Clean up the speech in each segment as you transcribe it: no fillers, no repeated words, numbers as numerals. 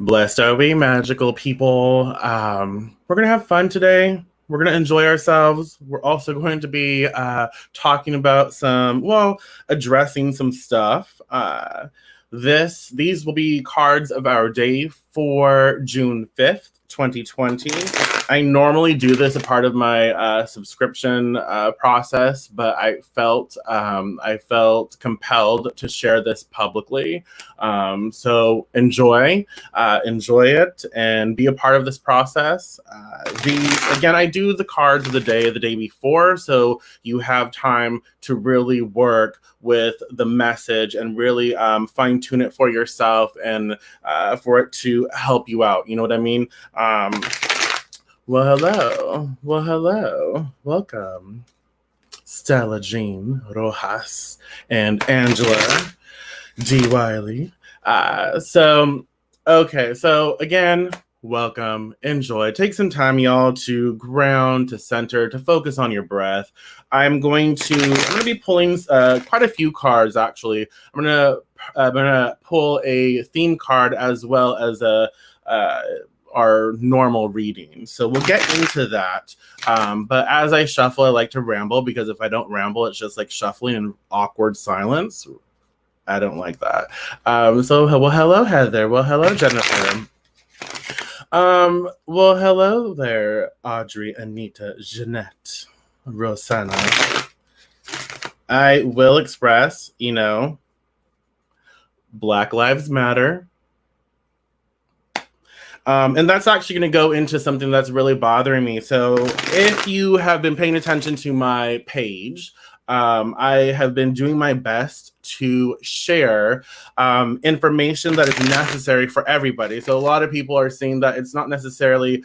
Blessed are we, magical people. We're going to have fun today. We're going to enjoy ourselves. We're also going to be talking about addressing some stuff. These will be cards of our day for June 5th, 2020. I normally do this a part of my subscription process, but I felt compelled to share this publicly. So enjoy it, and be a part of this process. Again, I do the cards of the day before, so you have time to really work with the message and really fine tune it for yourself and for it to help you out. You know what I mean? Hello. Welcome, Stella Jean Rojas and Angela D. Wiley. So again, welcome, enjoy. Take some time, y'all, to ground, to center, to focus on your breath. I'm going to be pulling quite a few cards, actually. I'm gonna pull a theme card as well as our normal reading. So we'll get into that. But as I shuffle, I like to ramble, because if I don't ramble, it's just like shuffling in awkward silence. I don't like that. Hello, Heather. Well, hello, Jennifer. Hello there, Audrey, Anita, Jeanette, Rosanna. I will express, Black Lives Matter. And that's actually going to go into something that's really bothering me. So if you have been paying attention to my page, I have been doing my best to share information that is necessary for everybody. So a lot of people are saying that it's not necessarily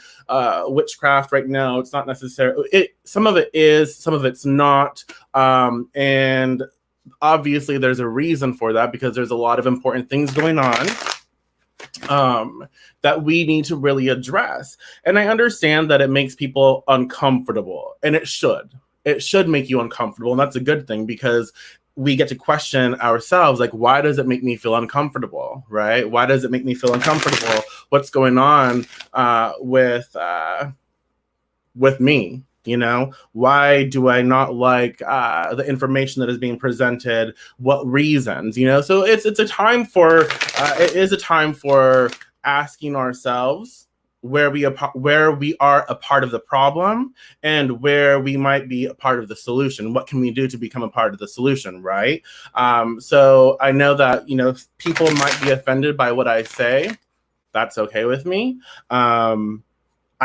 witchcraft right now. It's not necessarily, some of it is, some of it's not. And obviously there's a reason for that, because there's a lot of important things going on that we need to really address. And I understand that it makes people uncomfortable, and it should. It should make you uncomfortable, and that's a good thing, because we get to question ourselves, like, why does it make me feel uncomfortable, right? Why does it make me feel uncomfortable? What's going on with me? Why do I not like the information that is being presented? What reasons? So it is a time for asking ourselves where we are a part of the problem, and where we might be a part of the solution. What can we do to become a part of the solution, right? So I know that people might be offended by what I say. That's okay with me. I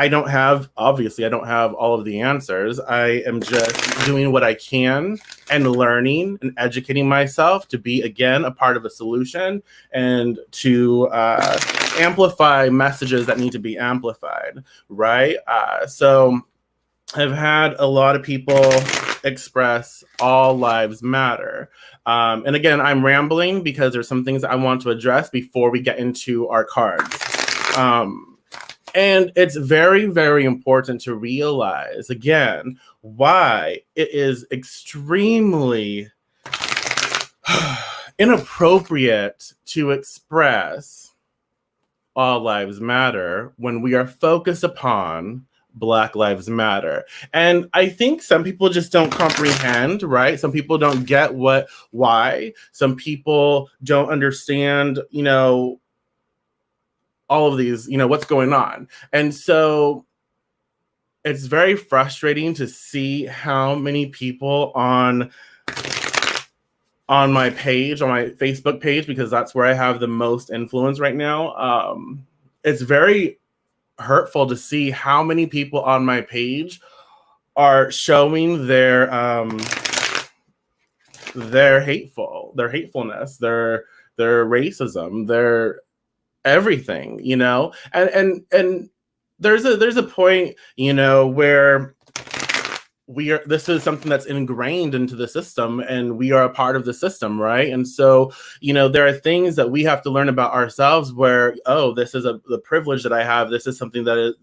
don't have all of the answers. I am just doing what I can and learning and educating myself to be, again, a part of a solution, and to amplify messages that need to be amplified, right? So I've had a lot of people express all lives matter. And again, I'm rambling because there's some things I want to address before we get into our cards. And it's very, very important to realize, again, why it is extremely inappropriate to express all lives matter when we are focused upon Black Lives Matter. And I think some people just don't comprehend, right? Some people don't get why. Some people don't understand, all of these, what's going on. And so it's very frustrating to see how many people on my page, on my Facebook page, because that's where I have the most influence right now. It's very hurtful to see how many people on my page are showing their hatefulness, their racism, their everything, and there's a point, where this is something that's ingrained into the system, and we are a part of the system, right? And so, there are things that we have to learn about ourselves where, oh, this is the privilege that I have. This is something that is,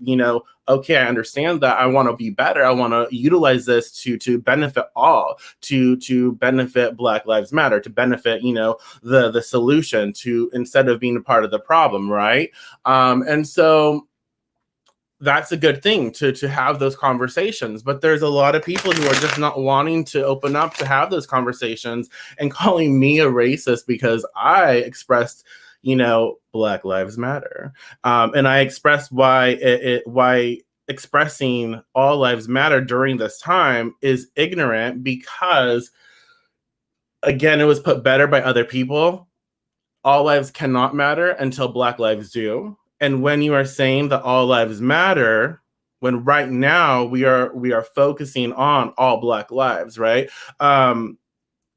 okay, I understand that. I want to be better. I want to utilize this to benefit all, to benefit Black Lives Matter, to benefit, the solution, to instead of being a part of the problem, right? And so that's a good thing to have those conversations. But there's a lot of people who are just not wanting to open up to have those conversations and calling me a racist because I expressed, Black Lives Matter. And I expressed why expressing all lives matter during this time is ignorant because, again, it was put better by other people. All lives cannot matter until Black lives do. And when you are saying that all lives matter, when right now we are focusing on all Black lives, right?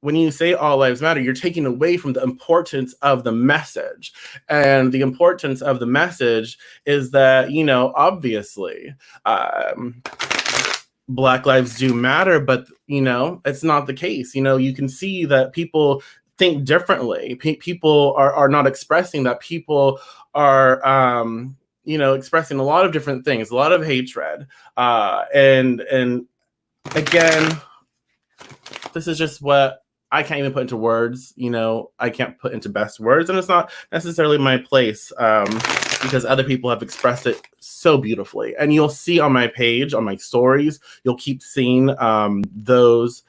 When you say all lives matter, you're taking away from the importance of the message. And the importance of the message is that, obviously, Black lives do matter, but, it's not the case. You can see that people think differently. People are not expressing that. People are, expressing a lot of different things, a lot of hatred. And again, this is just what I can't even put into words. I can't put into best words, and it's not necessarily my place because other people have expressed it so beautifully. And you'll see on my page, on my stories, you'll keep seeing those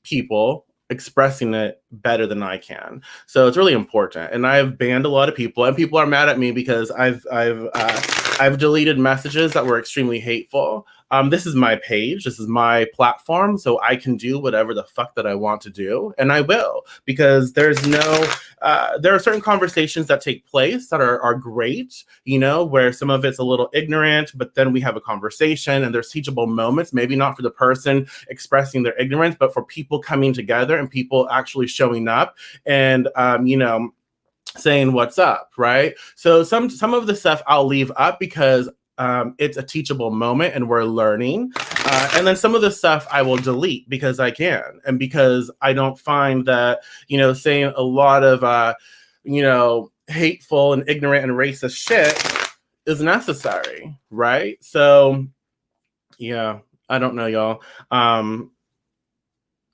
people expressing it better than I can. So it's really important. And I've banned a lot of people, and people are mad at me because I've deleted messages that were extremely hateful. This is my page. This is my platform. So I can do whatever the fuck that I want to do. And I will, because there are certain conversations that take place that are great, where some of it's a little ignorant, but then we have a conversation and there's teachable moments, maybe not for the person expressing their ignorance, but for people coming together and people actually showing up and, saying what's up, right? So some of the stuff I'll leave up because it's a teachable moment and we're learning. And then some of the stuff I will delete because I can, and because I don't find that, saying a lot of, hateful and ignorant and racist shit is necessary, right? So, yeah, I don't know, y'all.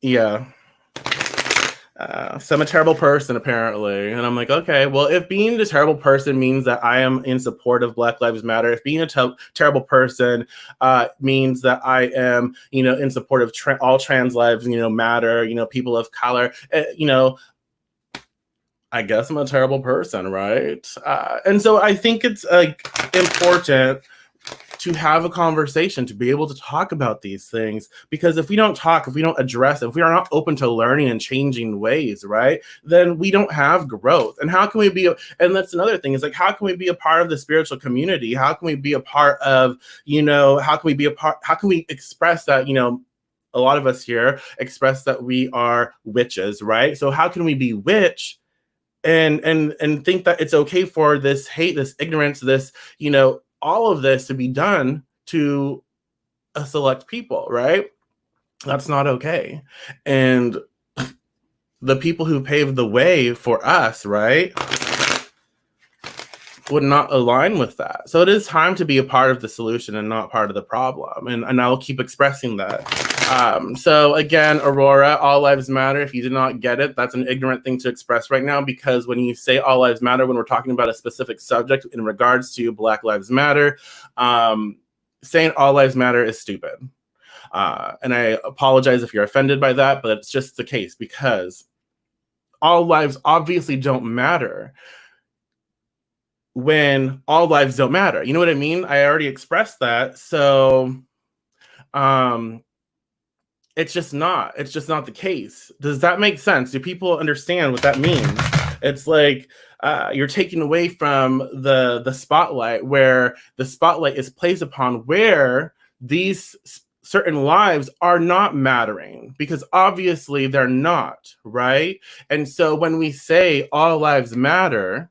Yeah. So I'm a terrible person, apparently. And I'm like, okay, well, if being a terrible person means that I am in support of Black Lives Matter, if being a terrible person means that I am, in support of all trans lives, matter, people of color, I guess I'm a terrible person, right? And so I think it's important to have a conversation, to be able to talk about these things, because if we don't talk, if we don't address it, if we are not open to learning and changing ways, right, then we don't have growth. And how can we be, and that's another thing, is like, how can we be a part of the spiritual community? How can we be a part of, how can we express that, a lot of us here express that we are witches, right? So how can we be witch and think that it's okay for this hate, this ignorance, this, all of this to be done to a select people, right? That's not okay. And the people who paved the way for us, right, would not align with that. So it is time to be a part of the solution and not part of the problem. And I will keep expressing that. So again, Aurora, all lives matter. If you did not get it, that's an ignorant thing to express right now, because when you say all lives matter, when we're talking about a specific subject in regards to Black Lives Matter, saying all lives matter is stupid. And I apologize if you're offended by that, but it's just the case, because all lives obviously don't matter when all lives don't matter. You know what I mean? I already expressed that. So it's just not the case. Does that make sense? Do people understand what that means? It's like you're taking away from the spotlight, where the spotlight is placed upon where these certain lives are not mattering, because obviously they're not, right? And so when we say all lives matter,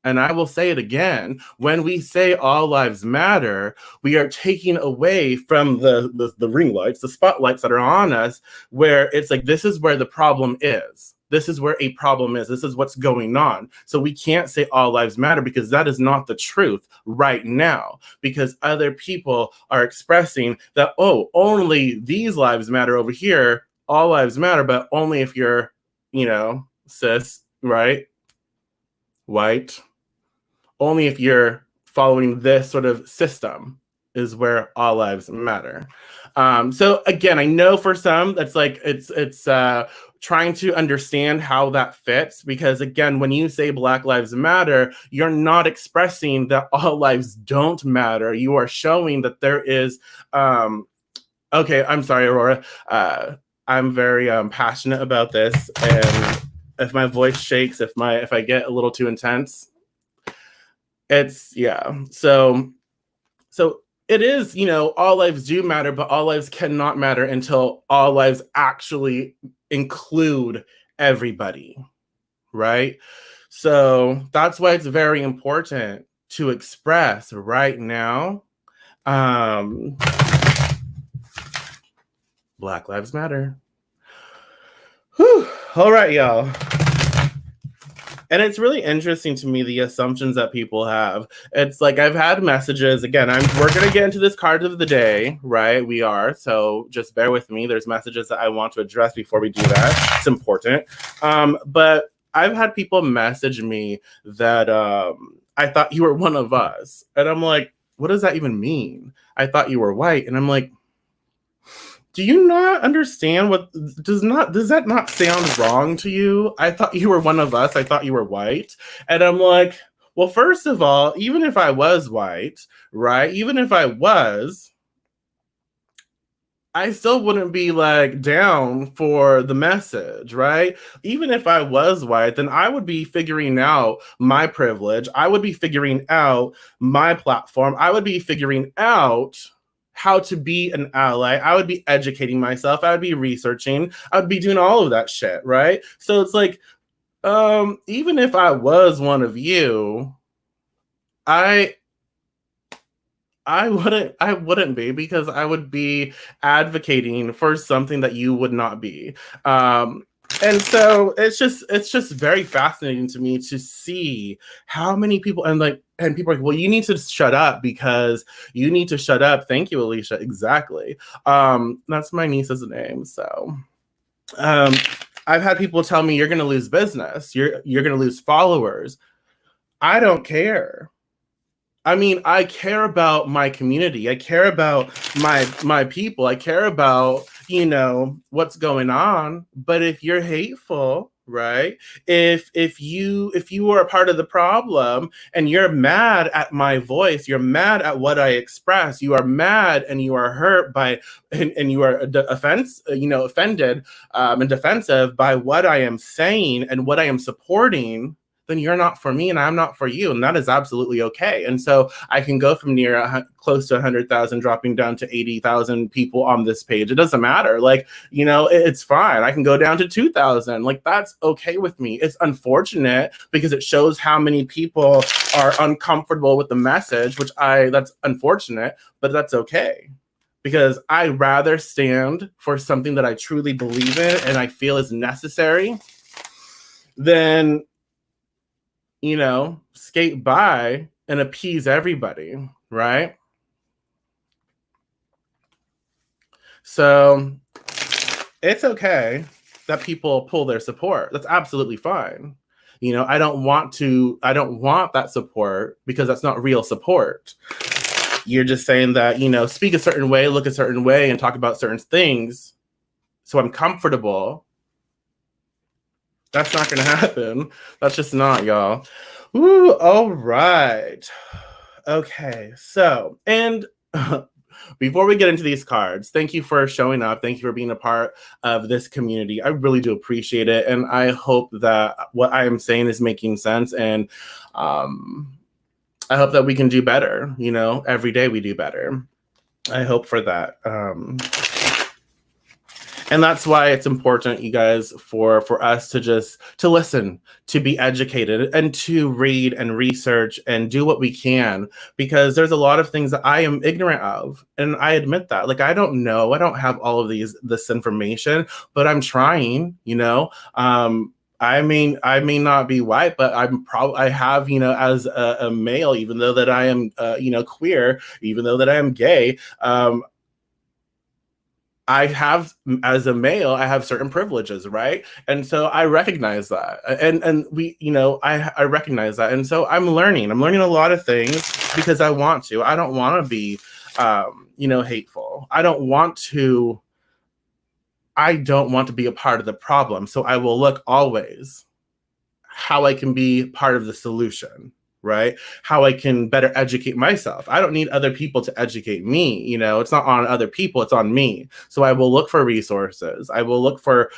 And I will say it again, when we say all lives matter, we are taking away from the ring lights, the spotlights that are on us, where it's like, this is where the problem is. This is where a problem is. This is what's going on. So we can't say all lives matter because that is not the truth right now, because other people are expressing that, oh, only these lives matter over here. All lives matter, but only if you're, cis, right? White. Only if you're following this sort of system is where all lives matter. So again, I know for some that's like it's trying to understand how that fits, because again, when you say Black Lives Matter, you're not expressing that all lives don't matter. You are showing that there is okay, I'm sorry, Aurora. I'm very passionate about this, and if my voice shakes, if I get a little too intense, it's so it is, all lives do matter, but all lives cannot matter until all lives actually include everybody, right? So that's why it's very important to express right now, Black Lives Matter. Whew. All right, y'all. And it's really interesting to me, the assumptions that people have. It's like, I've had messages, again, we're going to get into this card of the day, right? We are. So just bear with me. There's messages that I want to address before we do that. It's important. But I've had people message me that I thought you were one of us. And I'm like, what does that even mean? I thought you were white. And I'm like, do you not understand does that not sound wrong to you? I thought you were one of us. I thought you were white. And I'm like, well, first of all, even if I was white, right? Even if I was, I still wouldn't be like down for the message, right? Even if I was white, then I would be figuring out my privilege. I would be figuring out my platform. I would be figuring out how to be an ally. I would be educating myself. I would be researching. I would be doing all of that shit, right? So it's like, even if I was one of you, I wouldn't be, because I would be advocating for something that you would not be. And so it's just very fascinating to me to see how many people, and people are like, well, you need to shut up because you need to shut up. Thank you, Alicia. Exactly. That's my niece's name. So I've had people tell me, you're going to lose business. You're going to lose followers. I don't care. I mean, I care about my community. I care about my people. I care about, what's going on. But if you're hateful, right? If you are a part of the problem and you're mad at my voice, you're mad at what I express, you are mad and you are hurt by and you are offended and defensive by what I am saying and what I am supporting, then you're not for me and I'm not for you. And that is absolutely okay. And so I can go from close to 100,000 dropping down to 80,000 people on this page. It doesn't matter. It's fine. I can go down to 2,000. That's okay with me. It's unfortunate because it shows how many people are uncomfortable with the message, that's unfortunate, but that's okay. Because I'd rather stand for something that I truly believe in and I feel is necessary than skate by and appease everybody, right? So it's okay that people pull their support. That's absolutely fine. I don't want that support because that's not real support. You're just saying that, speak a certain way, look a certain way, and talk about certain things so I'm comfortable. That's not going to happen. That's just not, y'all. Ooh, all right. Okay, so, and before we get into these cards, thank you for showing up. Thank you for being a part of this community. I really do appreciate it. And I hope that what I am saying is making sense. And I hope that we can do better. Every day we do better. I hope for that. And that's why it's important, you guys, for us to listen, to be educated, and to read and research and do what we can, because there's a lot of things that I am ignorant of, and I admit that. Like, I don't know, I don't have all of this information, but I'm trying. I may not be white, but I have, as a male, even though that I am, queer, even though that I am gay. I have, as a male, I have certain privileges, right? And so I recognize that, and I recognize that, and so I'm learning a lot of things because I want to. I don't want to be, hateful. I don't want to be a part of the problem. So I will look always how I can be part of the solution, right? How I can better educate myself. I don't need other people to educate me. It's not on other people, it's on me. So I will look for resources. I will look for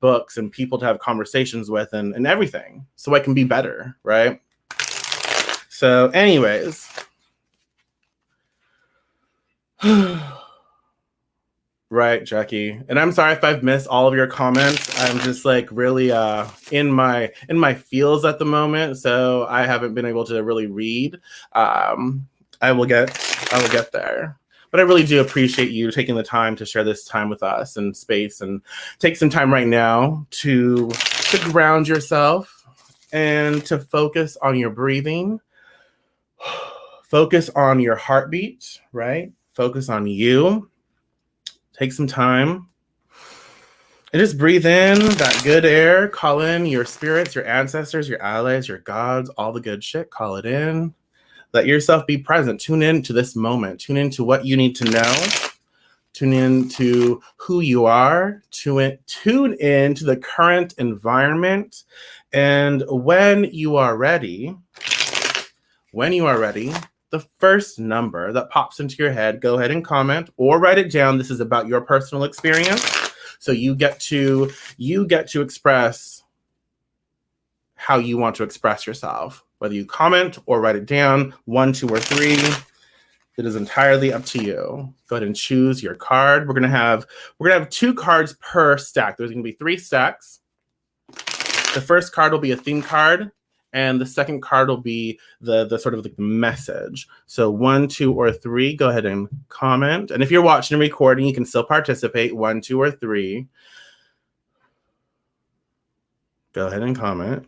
books and people to have conversations with, and everything, so I can be better, right? So anyways, right, Jackie. And I'm sorry if I've missed all of your comments. I'm just like really in my feels at the moment, so I haven't been able to really read. I will get there. But I really do appreciate you taking the time to share this time with us and space, and take some time right now to ground yourself and to focus on your breathing. Focus on your heartbeat, right? Focus on you. Take some time and just breathe in that good air. Call in your spirits, your ancestors, your allies, your gods, all the good shit. Call it in. Let yourself be present. Tune in to this moment. Tune in to what you need to know. Tune in to who you are. Tune in to the current environment. And when you are ready, the first number that pops into your head, go ahead and comment or write it down. This is about your personal experience. So you get to express how you want to express yourself, whether you comment or write it down, 1, 2, or 3. It is entirely up to you. Go ahead and choose your card. We're gonna have 2 cards per stack. There's gonna be 3 stacks. The first card will be a theme card, and the second card will be the sort of the message. So 1, 2, or 3, go ahead and comment. And if you're watching a recording, you can still participate. 1, 2, or 3. Go ahead and comment.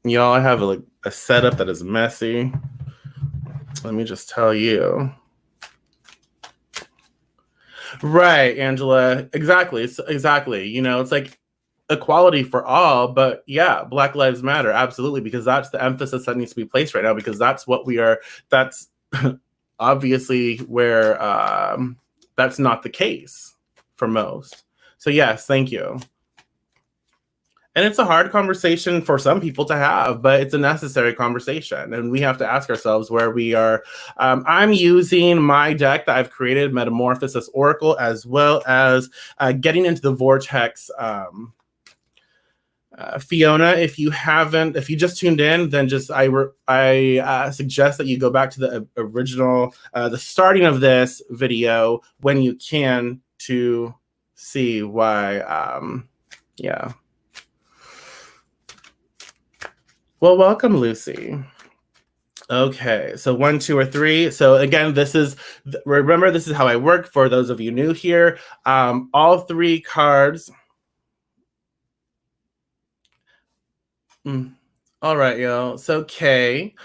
Y'all, I have a setup that is messy. Let me just tell you. Right, Angela. Exactly. Exactly. It's like equality for all, but yeah, Black Lives Matter. Absolutely. Because that's the emphasis that needs to be placed right now, because that's what we are. That's obviously where that's not the case for most. So yes, thank you. And it's a hard conversation for some people to have, but it's a necessary conversation. And we have to ask ourselves where we are. I'm using my deck that I've created, Metamorphosis Oracle, as well as getting into the Vortex. Fiona, if you just tuned in, then I suggest that you go back to the original, the starting of this video when you can, to see why, yeah. Well, welcome, Lucy. Okay, so 1, 2, or 3. So again, remember, this is how I work for those of you new here. All 3 cards. All right, y'all. So Kay,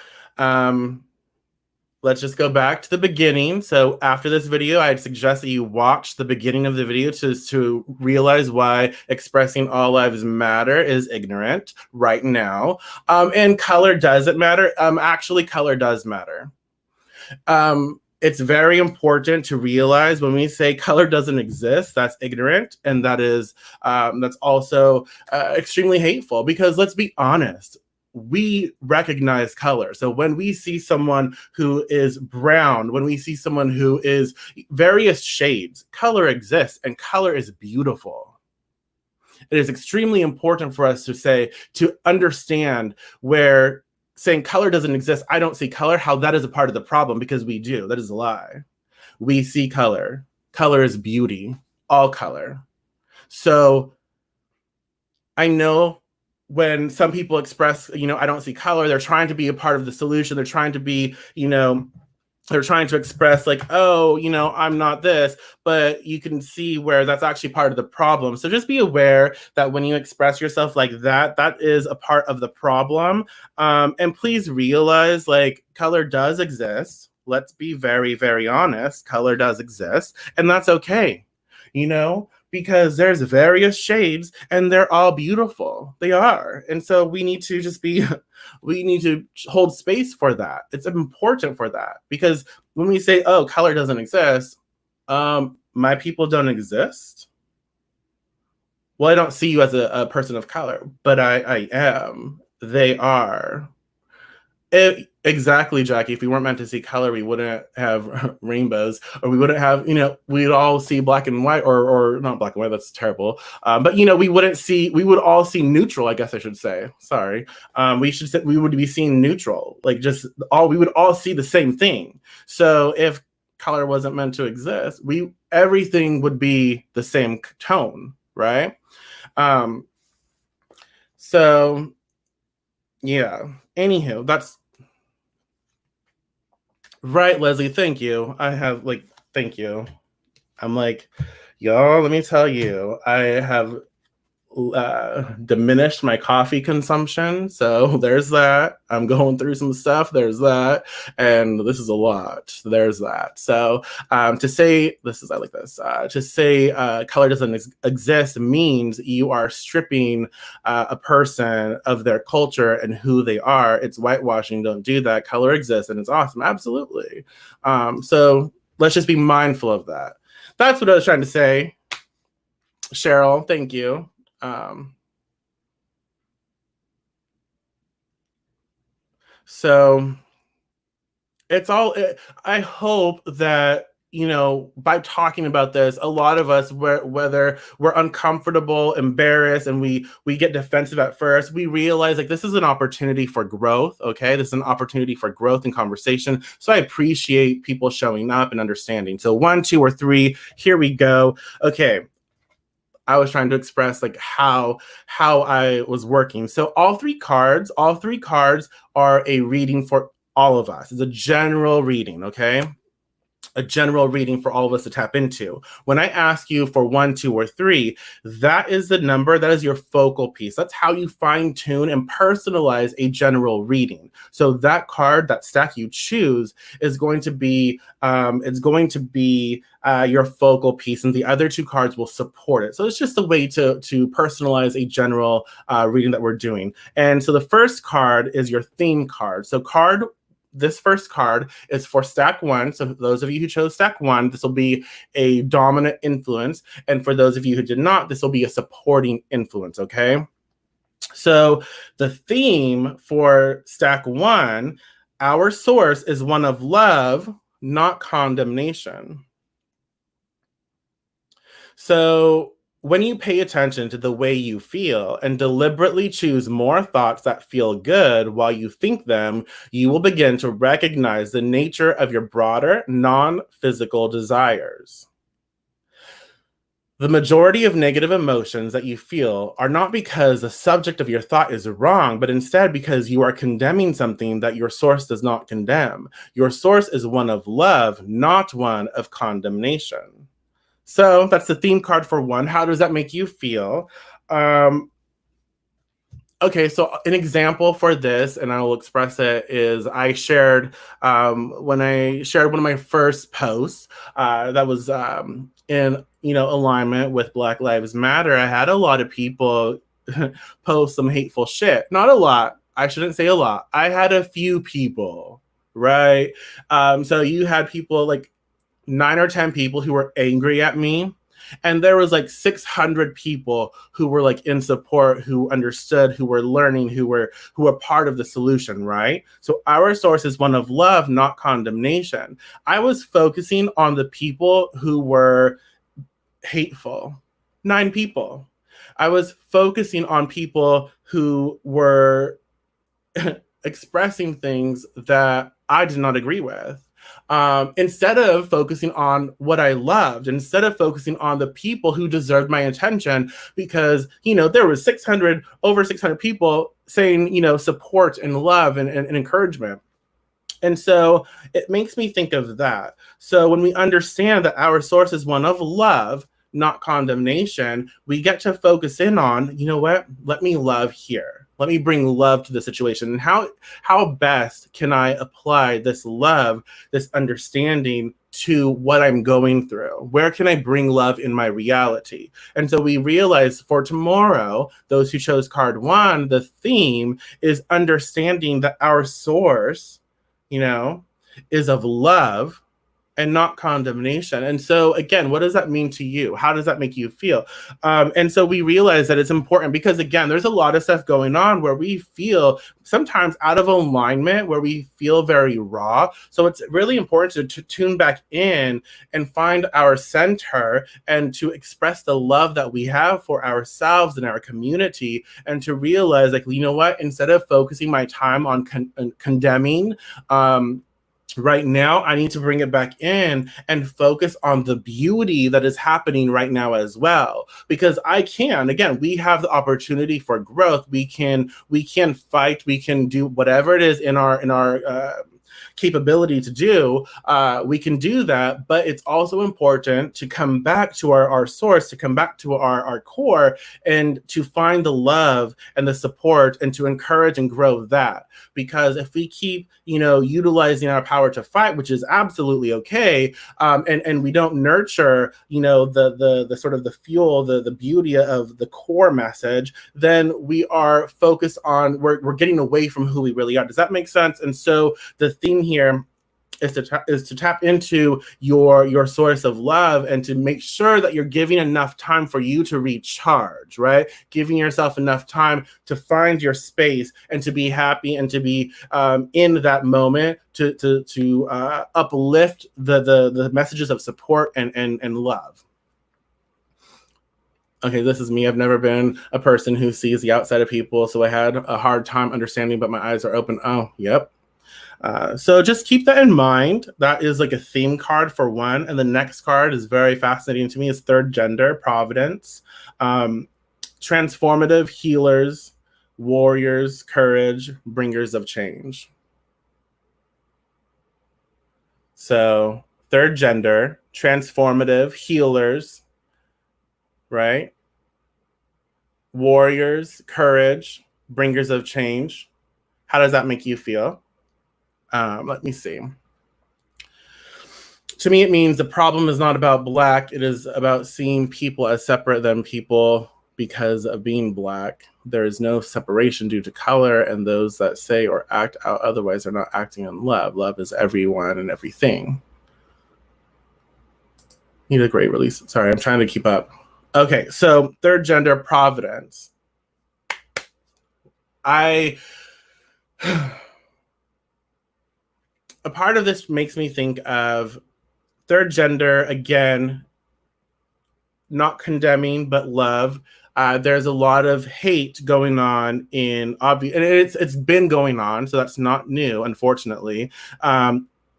let's just go back to the beginning. So after this video, I'd suggest that you watch the beginning of the video to realize why expressing all lives matter is ignorant right now. And color doesn't matter. Actually, color does matter. It's very important to realize when we say color doesn't exist, that's ignorant, and that's also extremely hateful, because let's be honest, we recognize color. So when we see someone who is brown, when we see someone who is various shades, color exists, and color is beautiful. It is extremely important for us to understand where saying color doesn't exist, I don't see color, how that is a part of the problem, because we do. That is a lie. We see color. Color is beauty, all color. So I know when some people express, I don't see color, they're trying to be a part of the solution. They're trying to be, they're trying to express like, oh, I'm not this, but you can see where that's actually part of the problem. So just be aware that when you express yourself like that, that is a part of the problem. And please realize like color does exist. Let's be very, very honest. Color does exist, and that's okay, because there's various shades and they're all beautiful. They are. And so we need to just be we need to hold space for that. It's important for that, because when we say, oh, color doesn't exist, my people don't exist. Well, I don't see you as a person of color, but I am. They are. Exactly, Jackie. If we weren't meant to see color, we wouldn't have rainbows, or we wouldn't have, we'd all see black and white, or not black and white. That's terrible. But we would all see neutral. I guess I should say. Sorry. We would be seeing neutral, like we would all see the same thing. So if color wasn't meant to exist, everything would be the same tone, right? So yeah. Anywho, that's right, Leslie. Thank you. Thank you. I'm like, y'all, let me tell you, I have diminished my coffee consumption. So there's that. I'm going through some stuff. There's that. And this is a lot. There's that. So to say, I like this, to say color doesn't exist means you are stripping a person of their culture and who they are. It's whitewashing. Don't do that. Color exists and it's awesome. Absolutely. So let's just be mindful of that. That's what I was trying to say. Cheryl, thank you. So it's all, I hope that, by talking about this, a lot of us, whether we're uncomfortable, embarrassed, and we get defensive at first, we realize like this is an opportunity for growth. Okay. This is an opportunity for growth and conversation. So I appreciate people showing up and understanding. So 1, 2, or 3, here we go. Okay. I was trying to express like how I was working. So all three cards are a reading for all of us. It's a general reading, okay? A general reading for all of us to tap into. When I ask you for 1, 2, or 3, that is the number, that is your focal piece. That's how you fine tune and personalize a general reading. So that card, that stack you choose is going to be, your focal piece, and the other 2 cards will support it. So it's just a way to personalize a general reading that we're doing. And so the first card is your theme card. So this first card is for stack 1. So those of you who chose stack 1, this will be a dominant influence. And for those of you who did not, this will be a supporting influence, okay? So the theme for stack 1, our source is one of love, not condemnation. So when you pay attention to the way you feel and deliberately choose more thoughts that feel good while you think them, you will begin to recognize the nature of your broader, non-physical desires. The majority of negative emotions that you feel are not because the subject of your thought is wrong, but instead because you are condemning something that your source does not condemn. Your source is one of love, not one of condemnation. So that's the theme card for 1. How does that make you feel? Okay, so an example for this, and I will express it, is I shared, when I shared one of my first posts that was in, alignment with Black Lives Matter, I had a lot of people post some hateful shit. Not a lot. I shouldn't say a lot. I had a few people, right? So you had people like 9 or 10 people who were angry at me, and there was like 600 people who were like in support, who understood, who were learning, who were part of the solution, right? So our source is one of love, not condemnation. I was focusing on the people who were hateful. 9 people. I was focusing on people who were expressing things that I did not agree with. Instead of focusing on what I loved, instead of focusing on the people who deserved my attention, because, there was over 600 people saying, support and love and encouragement. And so it makes me think of that. So when we understand that our source is one of love, not condemnation, we get to focus in on, what? Let me love here. Let me bring love to the situation. And how best can I apply this love, this understanding to what I'm going through? Where can I bring love in my reality? And so we realize for tomorrow, those who chose card 1, the theme is understanding that our source, is of love and not condemnation. And so, again, what does that mean to you? How does that make you feel? And so we realize that it's important because, again, there's a lot of stuff going on where we feel sometimes out of alignment, where we feel very raw. So it's really important to tune back in and find our center and to express the love that we have for ourselves and our community, and to realize, like, what? Instead of focusing my time on condemning, right now, I need to bring it back in and focus on the beauty that is happening right now as well. Because again, we have the opportunity for growth. We can fight. We can do whatever it is in our capability to do. We can do that, but it's also important to come back to our source, to come back to our core, and to find the love and the support and to encourage and grow that. Because if we keep, utilizing our power to fight, which is absolutely okay, and we don't nurture, the sort of the fuel, the beauty of the core message, then we are focused on, we're getting away from who we really are. Does that make sense? And so the theme here is to tap into your source of love, and to make sure that you're giving enough time for you to recharge, right? Giving yourself enough time to find your space and to be happy and to be in that moment to uplift the messages of support and love. Okay, this is me. I've never been a person who sees the outside of people, so I had a hard time understanding, but my eyes are open. Oh, yep. So just keep that in mind. That is like a theme card for 1. And the next card is very fascinating to me. It's third gender, Providence. Transformative, healers, warriors, courage, bringers of change. So third gender, transformative, healers, right? Warriors, courage, bringers of change. How does that make you feel? Let me see. To me, it means the problem is not about Black. It is about seeing people as separate than people because of being Black. There is no separation due to color, and those that say or act out otherwise are not acting in love. Love is everyone and everything. Need a great release. Sorry, I'm trying to keep up. Okay, so third gender, Providence. A part of this makes me think of third gender, again, not condemning, but love. There's a lot of hate going on and it's been going on, so that's not new, unfortunately.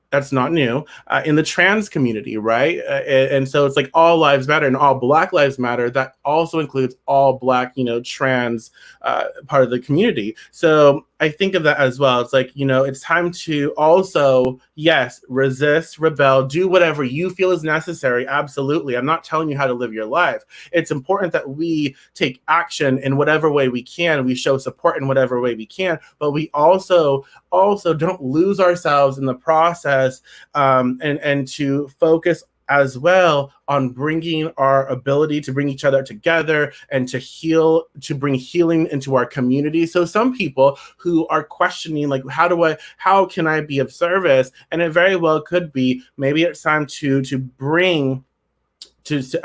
That's not new in the trans community, right? And so it's like all lives matter and all Black lives matter. That also includes all Black, trans part of the community. So I think of that as well. It's like, it's time to also, yes, resist, rebel, do whatever you feel is necessary. Absolutely. I'm not telling you how to live your life. It's important that we take action in whatever way we can. We show support in whatever way we can, but we also don't lose ourselves in the process, and to focus as well on bringing our ability to bring each other together and to heal, to bring healing into our community. So some people who are questioning, like, how can I be of service? And it very well could be, maybe it's time to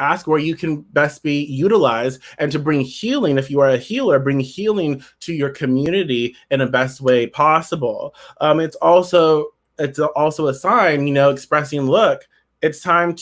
ask where you can best be utilized, and to bring healing. If you are a healer, bring healing to your community in the best way possible. It's also a sign, expressing, look, it's time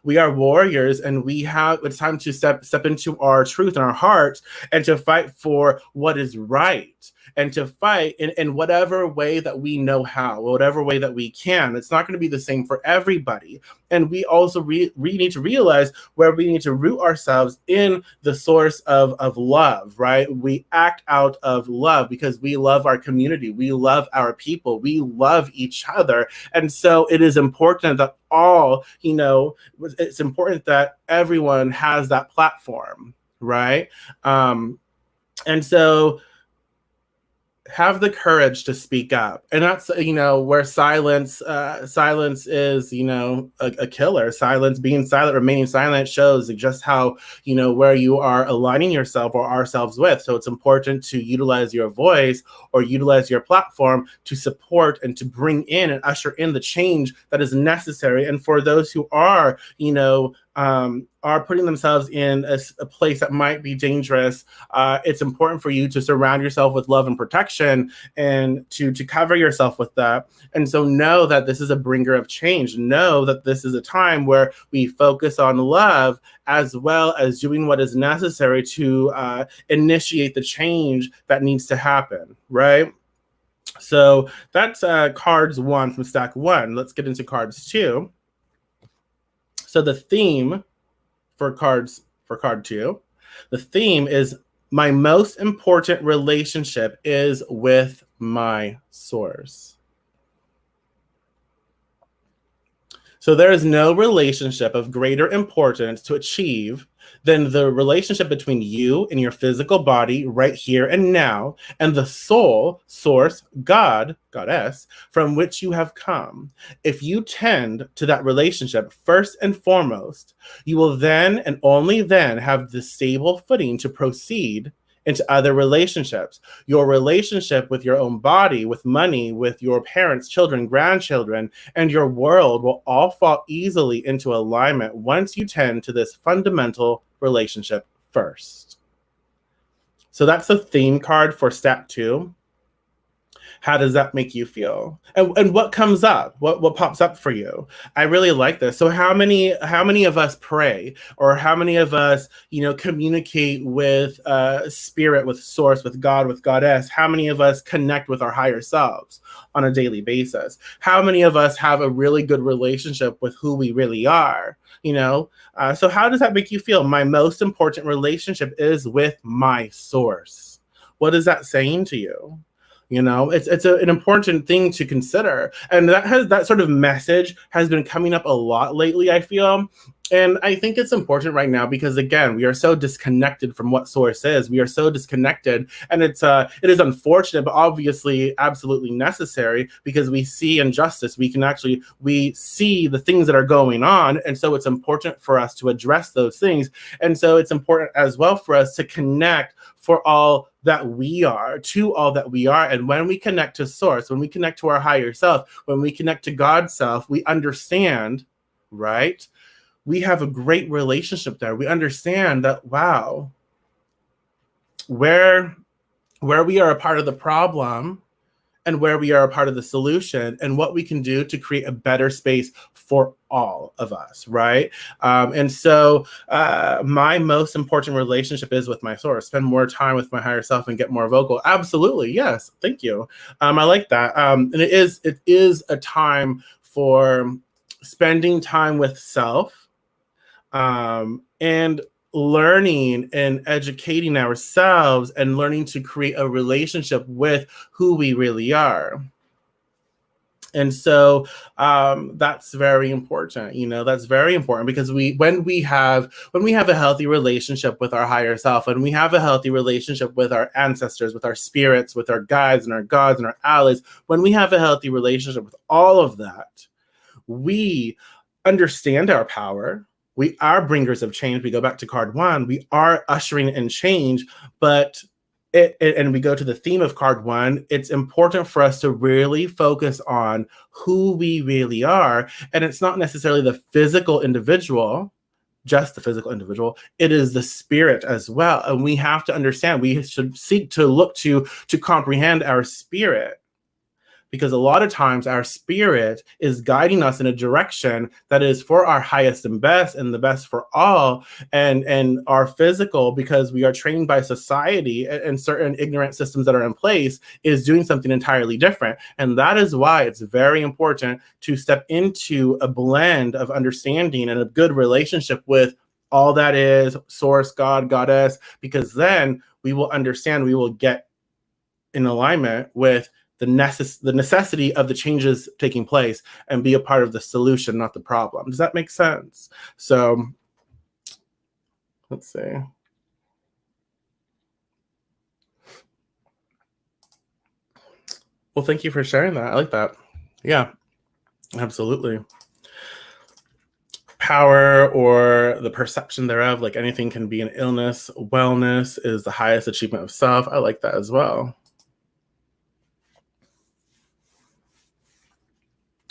we are warriors, and it's time to step into our truth and our hearts and to fight for what is right. and to fight in whatever way that we know how, whatever way that we can. It's not going to be the same for everybody. And we also we need to realize where we need to root ourselves in the source of love, right? We act out of love because we love our community. We love our people. We love each other. And so it is important that it's important that everyone has that platform, right? And so have the courage to speak up. And that's, where silence is, a killer. Silence, being silent, remaining silent shows just how, where you are aligning yourself or ourselves with. So it's important to utilize your voice or utilize your platform to support and to bring in and usher in the change that is necessary. And for those who are, are putting themselves in a place that might be dangerous, it's important for you to surround yourself with love and protection and to cover yourself with that. And so know that this is a bringer of change. Know that this is a time where we focus on love as well as doing what is necessary to initiate the change that needs to happen, right? So that's cards 1 from stack 1. Let's get into cards 2. So the theme for card 2, the theme is my most important relationship is with my source. So there is no relationship of greater importance to achieve than the relationship between you and your physical body right here and now, and the soul, source, God, goddess, from which you have come. If you tend to that relationship first and foremost, you will then and only then have the stable footing to proceed into other relationships. Your relationship with your own body, with money, with your parents, children, grandchildren, and your world will all fall easily into alignment once you tend to this fundamental relationship first. So that's the theme card for step 2. How does that make you feel? And what comes up? What pops up for you? I really like this. So how many of us pray, or how many of us, communicate with spirit, with source, with God, with goddess? How many of us connect with our higher selves on a daily basis? How many of us have a really good relationship with who we really are? So how does that make you feel? My most important relationship is with my source. What is that saying to you? It's an important thing to consider. And that sort of message has been coming up a lot lately, I feel. And I think it's important right now because, again, we are so disconnected from what source is. We are so disconnected. And it is unfortunate, but obviously absolutely necessary, because we see injustice. We see the things that are going on. And so it's important for us to address those things. And so it's important as well for us to connect for all that we are, to all that we are. And when we connect to source, when we connect to our higher self, when we connect to God's self, we understand, right? We have a great relationship there. We understand that, wow, where we are a part of the problem and where we are a part of the solution, and what we can do to create a better space for all of us, right? And so my most important relationship is with my source. Spend more time with my higher self and get more vocal. Absolutely, yes, thank you. I like that. And it is a time for spending time with self, and learning and educating ourselves and learning to create a relationship with who we really are. And so that's very important. That's very important, because when we have a healthy relationship with our higher self, and we have a healthy relationship with our ancestors, with our spirits, with our guides and our gods and our allies, when we have a healthy relationship with all of that, we understand our power. We are bringers of change. We go back to card 1. We are ushering in change, but and we go to the theme of card 1. It's important for us to really focus on who we really are. And it's not necessarily the physical individual, just the physical individual. It is the spirit as well. And we have to understand, we should seek to look to comprehend our spirit. because a lot of times our spirit is guiding us in a direction that is for our highest and best and the best for all, and our physical, because we are trained by society and certain ignorant systems that are in place, is doing something entirely different. And that is why it's very important to step into a blend of understanding and a good relationship with all that is source, God, goddess, because then we will understand, we will get in alignment with the necessity of the changes taking place and be a part of the solution, not the problem. Does that make sense? So let's see. Well, thank you for sharing that. I like that. Yeah, absolutely. Power or the perception thereof, like anything can be an illness. Wellness is the highest achievement of self. I like that as well.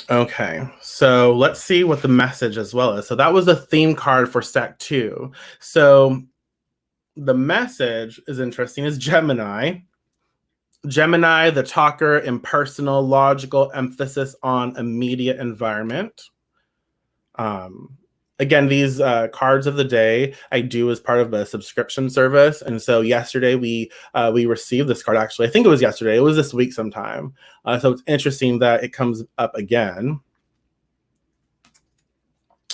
Okay, so let's see what the message as well is. So that was the theme card for stack 2. So the message is interesting, is Gemini. Gemini, the talker, impersonal, logical, emphasis on immediate environment. Again, these cards of the day I do as part of a subscription service, and so yesterday we received this card. Actually, I think it was yesterday. It was this week sometime. So it's interesting that it comes up again.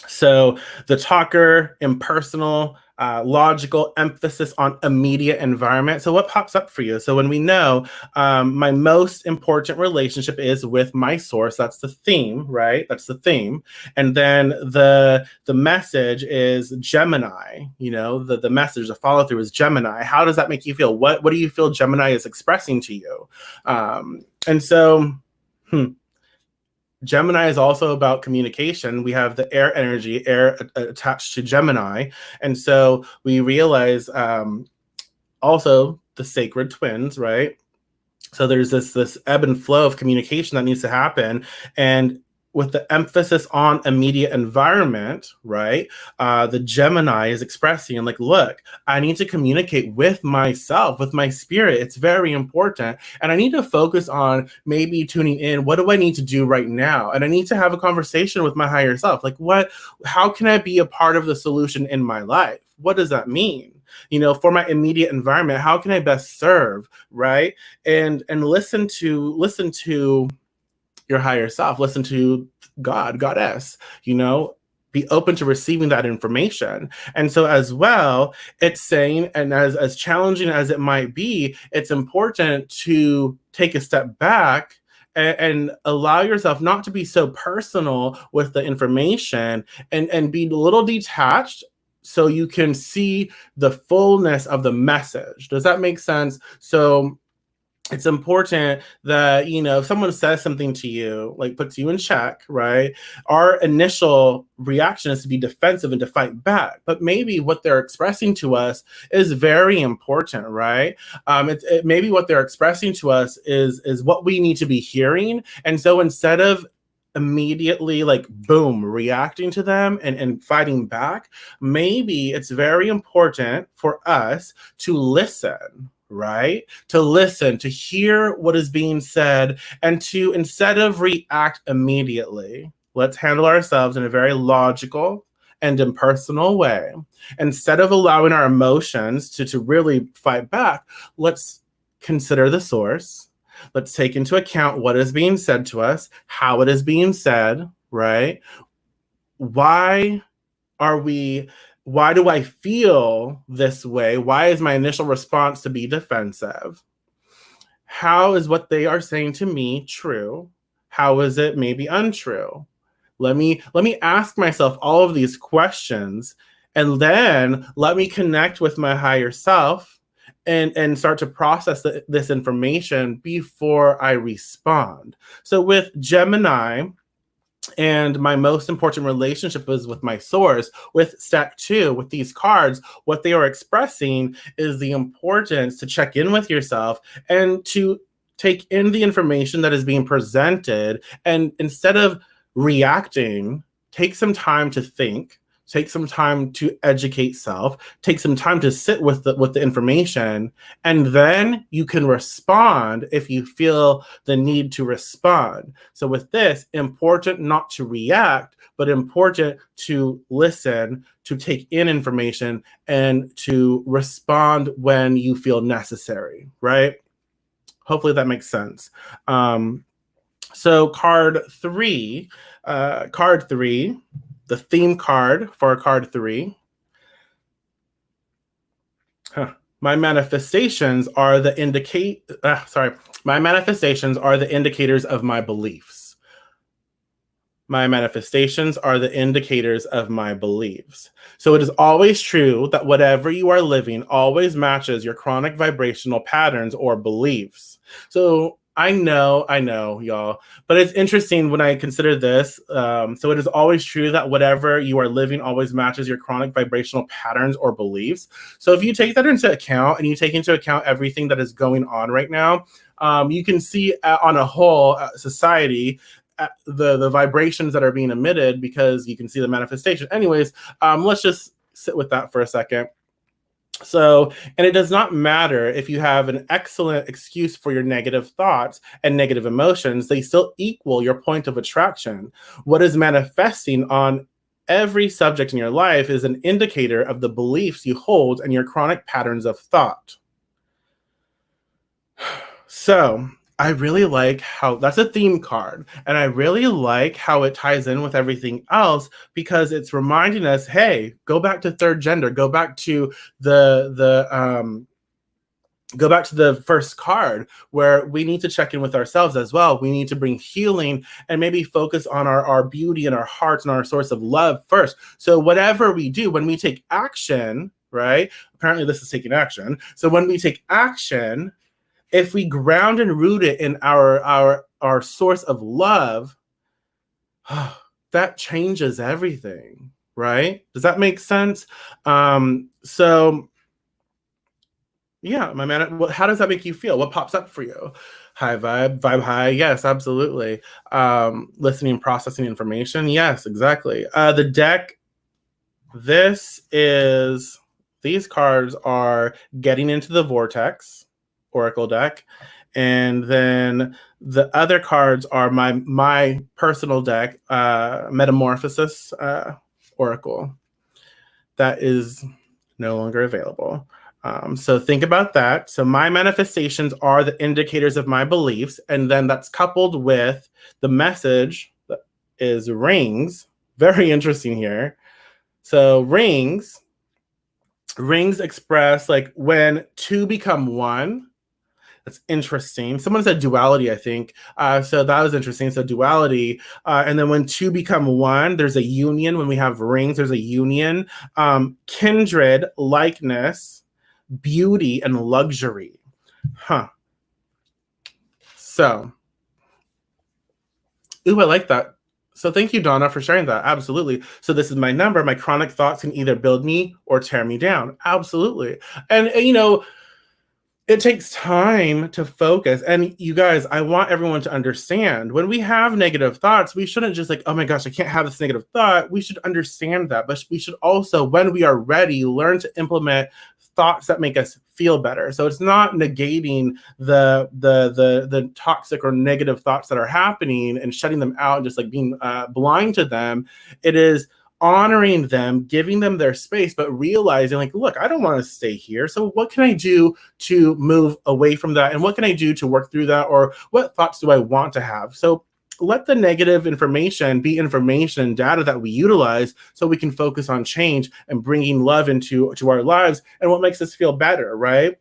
So the talker, impersonal, logical, emphasis on immediate environment. So what pops up for you? So when we know my most important relationship is with my source, that's the theme, right? That's the theme. And then the message is Gemini. You know, the message, the follow through is Gemini. How does that make you feel? What do you feel Gemini is expressing to you? And so, Gemini is also about communication. We have the air energy, air attached to Gemini. And so we realize also the sacred twins, right? So there's this ebb and flow of communication that needs to happen. And with the emphasis on immediate environment, right? The Gemini is expressing, and like, look, I need to communicate with myself, with my spirit. It's very important. And I need to focus on maybe tuning in. What do I need to do right now? And I need to have a conversation with my higher self. Like, how can I be a part of the solution in my life? What does that mean? You know, for my immediate environment, how can I best serve, right? And listen to your higher self, listen to God, goddess, you know, be open to receiving that information. And so as well, it's saying, and as challenging as it might be, it's important to take a step back and allow yourself not to be so personal with the information, and be a little detached so you can see the fullness of the message. Does that make sense? So it's important that, you know, if someone says something to you, like puts you in check, right? Our initial reaction is to be defensive and to fight back. But maybe what they're expressing to us is very important, right? Maybe what they're expressing to us is what we need to be hearing. And so instead of immediately, like, boom, reacting to them and fighting back, maybe it's very important for us to listen, right? To listen, to hear what is being said, and to, instead of react immediately, let's handle ourselves in a very logical and impersonal way. Instead of allowing our emotions to really fight back, let's consider the source. Let's take into account what is being said to us, how it is being said, right? Why do I feel this way? Why is my initial response to be defensive? How is what they are saying to me true? How is it maybe untrue? Let me ask myself all of these questions, and then let me connect with my higher self and start to process this information before I respond. So with Gemini, and my most important relationship is with my source, with stack 2, with these cards, what they are expressing is the importance to check in with yourself and to take in the information that is being presented. And instead of reacting, take some time to think, take some time to educate self, take some time to sit with the information, and then you can respond if you feel the need to respond. So with this, important not to react, but important to listen, to take in information, and to respond when you feel necessary, right? Hopefully that makes sense. So card three, the theme card for card 3. My manifestations are the indicators of my beliefs. My manifestations are the indicators of my beliefs. So it is always true that whatever you are living always matches your chronic vibrational patterns or beliefs. So I know, y'all, but it's interesting when I consider this. So it is always true that whatever you are living always matches your chronic vibrational patterns or beliefs. So if you take that into account and you take into account everything that is going on right now, you can see on a whole society, the vibrations that are being emitted, because you can see the manifestation. Anyways, let's just sit with that for a second. So, and it does not matter if you have an excellent excuse for your negative thoughts and negative emotions, they still equal your point of attraction. What is manifesting on every subject in your life is an indicator of the beliefs you hold and your chronic patterns of thought. So, I really like how that's a theme card, and I really like how it ties in with everything else, because it's reminding us, hey, go back to third gender, go back to the first card, where we need to check in with ourselves as well. We need to bring healing and maybe focus on our beauty and our hearts and our source of love first. So whatever we do, when we take action, right? Apparently this is taking action. So when we take action, if we ground and root it in our source of love, that changes everything, right? Does that make sense? So yeah, my man, how does that make you feel? What pops up for you? High vibe high. Yes, absolutely. Listening, processing information. Yes, exactly. The deck, these cards are Getting into the Vortex Oracle deck. And then the other cards are my personal deck, Metamorphosis Oracle. That is no longer available. So think about that. So my manifestations are the indicators of my beliefs. And then that's coupled with the message that is rings. Very interesting here. So rings express like when two become one. That's interesting. Someone said duality, I think. So that was interesting. So duality. And then when two become one, there's a union. When we have rings, there's a union. Kindred, likeness, beauty, and luxury. So, ooh, I like that. So thank you, Donna, for sharing that. Absolutely. So this is my number. My chronic thoughts can either build me or tear me down. Absolutely. And you know, it takes time to focus. And you guys, I want everyone to understand, when we have negative thoughts, we shouldn't just like, oh my gosh, I can't have this negative thought. We should understand that. But we should also, when we are ready, learn to implement thoughts that make us feel better. So it's not negating the toxic or negative thoughts that are happening and shutting them out and just like being blind to them. It is honoring them, giving them their space, but realizing like, look, I don't want to stay here. So what can I do to move away from that? And what can I do to work through that? Or what thoughts do I want to have? So let the negative information be information and data that we utilize so we can focus on change and bringing love into our lives and what makes us feel better, right?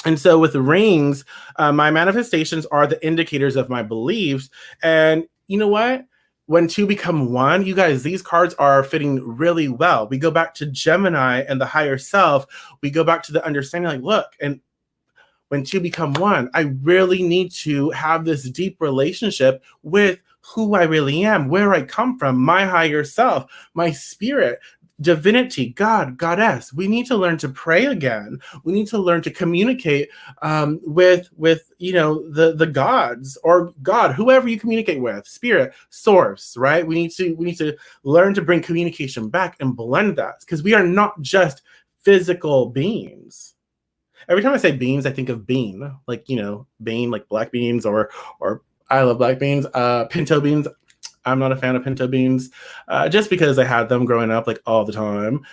And so with the rings, my manifestations are the indicators of my beliefs. And you know what? When two become one, you guys, these cards are fitting really well. We go back to Gemini and the higher self. We go back to the understanding like, look, and when two become one, I really need to have this deep relationship with who I really am, where I come from, my higher self, my spirit. divinity, God, goddess. We need to learn to pray again. We need to learn to communicate with the gods or God, whoever you communicate with, spirit, source, right? We need to learn to bring communication back and blend that, because we are not just physical beings. Every time I say beans, I think of bean, like bean, like black beans, or I love black beans, pinto beans. I'm not a fan of pinto beans, just because I had them growing up like all the time.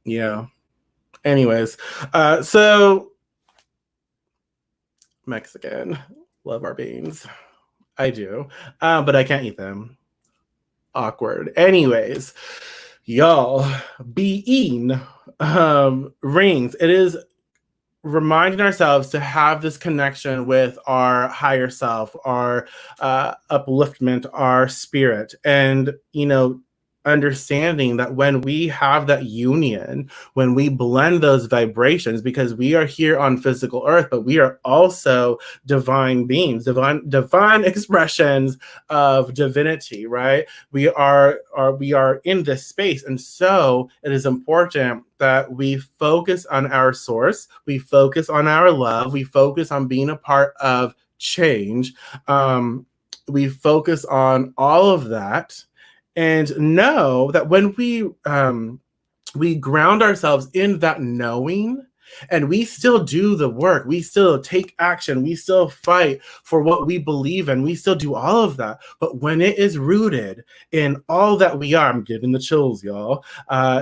Yeah. Anyways, so Mexican, love our beans. I do, but I can't eat them. Awkward. Anyways, y'all, being rings. It is reminding ourselves to have this connection with our higher self, our upliftment, our spirit, and understanding that when we have that union, when we blend those vibrations, because we are here on physical earth, but we are also divine beings, divine expressions of divinity, right? We are in this space, and so it is important that we focus on our source, we focus on our love, we focus on being a part of change, we focus on all of that, and know that when we ground ourselves in that knowing, and we still do the work, we still take action, we still fight for what we believe in, we still do all of that. But when it is rooted in all that we are, I'm getting the chills, y'all.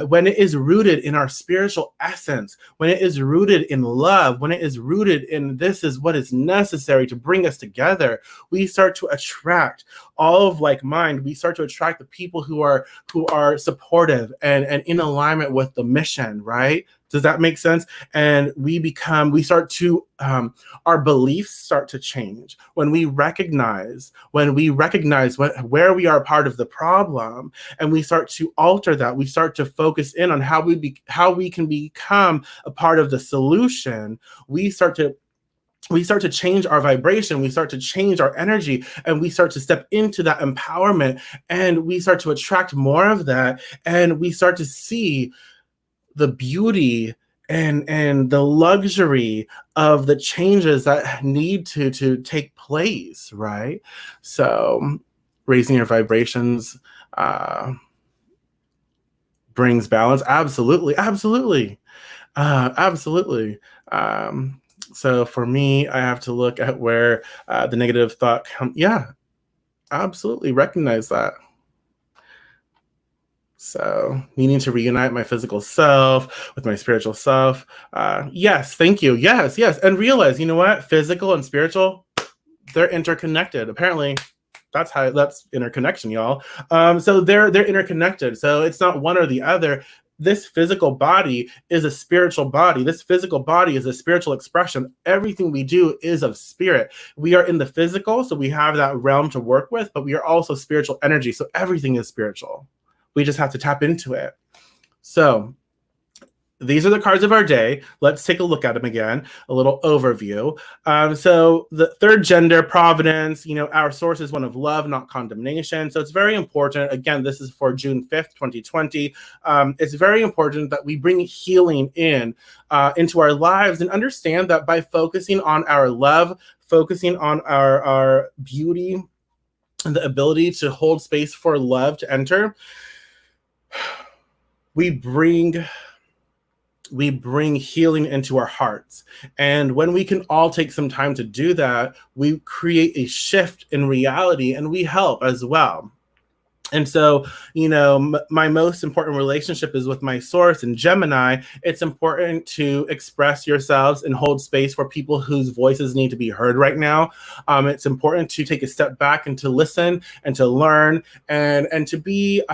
When it is rooted in our spiritual essence, when it is rooted in love, when it is rooted in this is what is necessary to bring us together, we start to attract all of like mind. We start to attract the people who are supportive and in alignment with the mission, right? Does that make sense? And our beliefs start to change when we recognize where we are part of the problem, and we start to alter that. We start to focus in on how we can become a part of the solution. We start to change our vibration, we start to change our energy, and we start to step into that empowerment, and we start to attract more of that, and we start to see the beauty and the luxury of the changes that need to take place, right? So raising your vibrations brings balance. Absolutely, absolutely, absolutely. So for me, I have to look at where the negative thought yeah, absolutely recognize that. So needing to reunite my physical self with my spiritual self. Yes, thank you. Yes, yes. And realize, you know what? Physical and spiritual, they're interconnected. Apparently, that's interconnection, y'all. So they're interconnected. So it's not one or the other. This physical body is a spiritual body. This physical body is a spiritual expression. Everything we do is of spirit. We are in the physical, so we have that realm to work with, but we are also spiritual energy. So everything is spiritual. We just have to tap into it. So these are the cards of our day. Let's take a look at them again, a little overview. So the third gender, providence, our source is one of love, not condemnation. So it's very important. Again, this is for June 5th, 2020. It's very important that we bring healing into our lives, and understand that by focusing on our love, focusing on our beauty, and the ability to hold space for love to enter, we bring healing into our hearts. And when we can all take some time to do that, we create a shift in reality, and we help as well. And so, my most important relationship is with my source in Gemini. It's important to express yourselves and hold space for people whose voices need to be heard right now. It's important to take a step back and to listen and to learn, and to be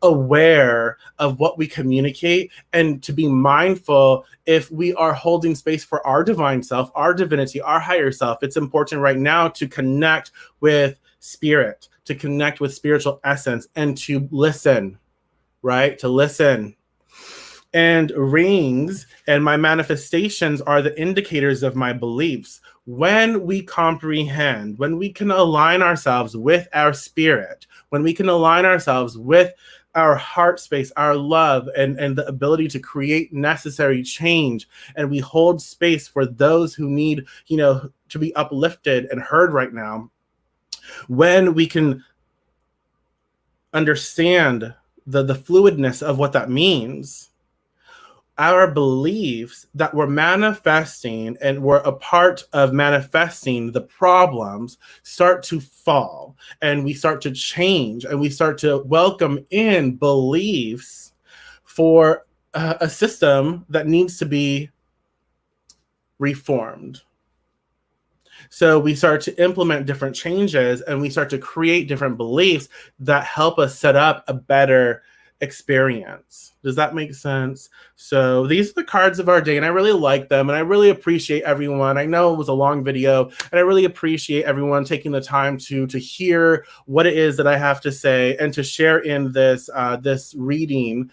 aware of what we communicate, and to be mindful if we are holding space for our divine self, our divinity, our higher self. It's important right now to connect with spirit, to connect with spiritual essence, and to listen, right? To listen. And rings and my manifestations are the indicators of my beliefs. When we comprehend, when we can align ourselves with our spirit, when we can align ourselves with our heart space, our love, and the ability to create necessary change, and we hold space for those who need, to be uplifted and heard right now, when we can understand the fluidness of what that means, our beliefs that we're manifesting and we're a part of manifesting the problems start to fall, and we start to change, and we start to welcome in beliefs for a system that needs to be reformed. So we start to implement different changes, and we start to create different beliefs that help us set up a better experience. Does that make sense? So these are the cards of our day, and I really like them, and I really appreciate everyone. I know it was a long video, and I really appreciate everyone taking the time to hear what it is that I have to say and to share in this this reading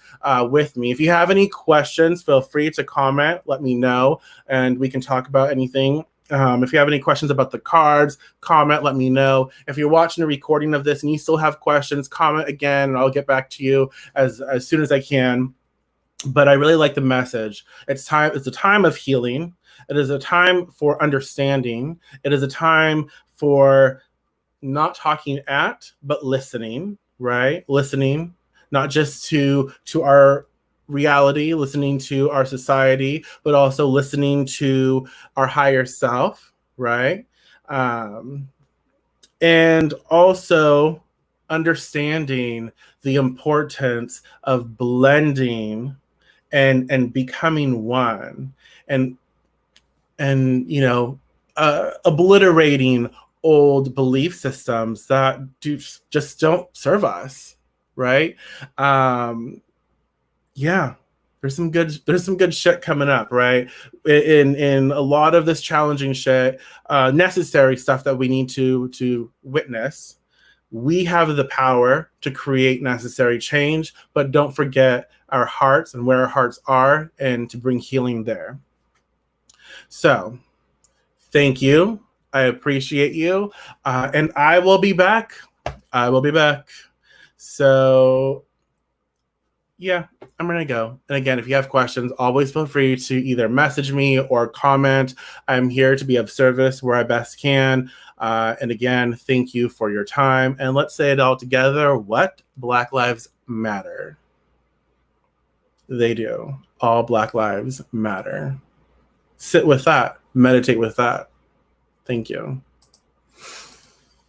with me. If you have any questions, feel free to comment, let me know, and we can talk about anything. If you have any questions about the cards, comment, let me know. If you're watching a recording of this and you still have questions, comment again, and I'll get back to you as soon as I can. But I really like the message. It's a time of healing. It is a time for understanding. It is a time for not talking at, but listening, right? Listening, not just to our reality, listening to our society, but also listening to our higher self, right? And also understanding the importance of blending and becoming one, and obliterating old belief systems that just don't serve us, right? Yeah, there's some good shit coming up, right? In a lot of this challenging shit, necessary stuff that we need to witness. We have the power to create necessary change, but don't forget our hearts and where our hearts are, and to bring healing there. So thank you. I appreciate you. And I will be back. So, yeah, I'm going to go. And again, if you have questions, always feel free to either message me or comment. I'm here to be of service where I best can. And again, thank you for your time. And let's say it all together. What? Black Lives Matter. They do. All Black Lives Matter. Sit with that. Meditate with that. Thank you.